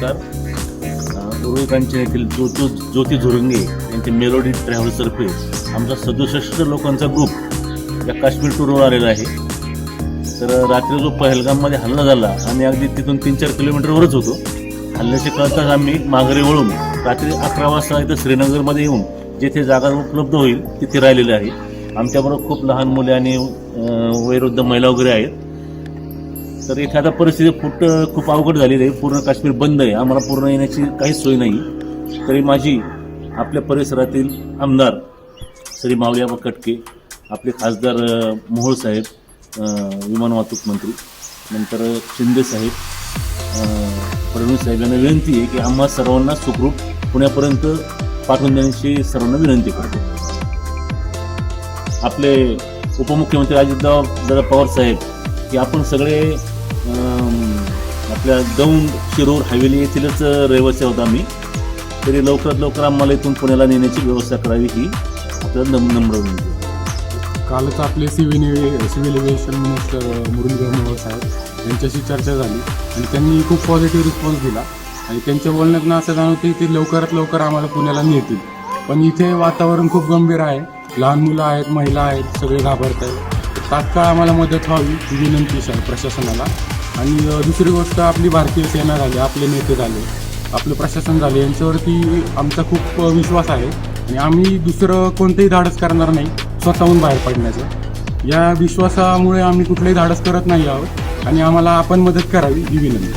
नमस्कार. उर्वी कांचन येथील ज्योती झुरंगे यांचे मेलोडी ट्रॅव्हल्सतर्फे आमचा 67 लोकांचा ग्रुप या काश्मीर टूरवर आलेला आहे. तर रात्री जो पहलगाममध्ये हल्ला झाला आम्ही अगदी तिथून 3-4 किलोमीटरवरच होतो. हल्ल्याचे कळताच आम्ही माघारी वळून रात्री 11 वाजता इथं श्रीनगरमध्ये येऊन जेथे जागा उपलब्ध होईल तिथे राहिलेले आहे. आमच्याबरोबर खूप लहान मुले आणि वयोवृद्ध महिला वगैरे आहेत. तर इथे आता परिस्थिती खूप अवघड झालेली आहे. पूर्ण काश्मीर बंद आहे. आम्हाला पूर्ण येण्याची काहीच सोय नाही. तरी माझी आपल्या परिसरातील आमदार श्री माऊलीआबा कटके, आपले खासदार मोहोळ साहेब, विमान वाहतूक मंत्री, नंतर शिंदे साहेब, फडणवीस साहेब यांना विनंती आहे की आम्हा सर्वांना सुखरूप पुण्यापर्यंत पाठवून देण्याची सर्वांना विनंती करतो. आपले उपमुख्यमंत्री अजितदादा पवार साहेब की आपण सगळे आपल्या दौंड, शिरूर, हवेली येथीलच रहिवासी आहोत आम्ही. तरी लवकरात लवकर आम्हाला इथून पुण्याला नेण्याची व्यवस्था करावी ही आपल्याला नम्र विनंती. कालच आपले civil aviation minister Muralidhar Mohol साहेब यांच्याशी चर्चा झाली आणि त्यांनी खूप पॉझिटिव्ह रिस्पॉन्स दिला आणि त्यांच्या बोलण्यातनं असं जाणवतं की लवकरात लवकर आम्हाला पुण्याला नेतील. पण इथे वातावरण खूप गंभीर आहे. लहान मुलं आहेत, महिला आहेत, सगळे घाबरत आहेत. तात्काळ आम्हाला मदत व्हावी ही विनंती आहे प्रशासनाला. आणि दुसरी गोष्ट, आपली भारतीय सेना झाली, आपले नेते झाले, आपलं प्रशासन झाले, यांच्यावरती आमचा खूप विश्वास आहे आणि आम्ही दुसरं कोणतंही धाडस करणार नाही स्वतःहून बाहेर पडण्याचं. या विश्वासामुळे आम्ही कुठलंही धाडस करत नाही आहोत आणि आम्हाला आपण मदत करावी ही विनंती.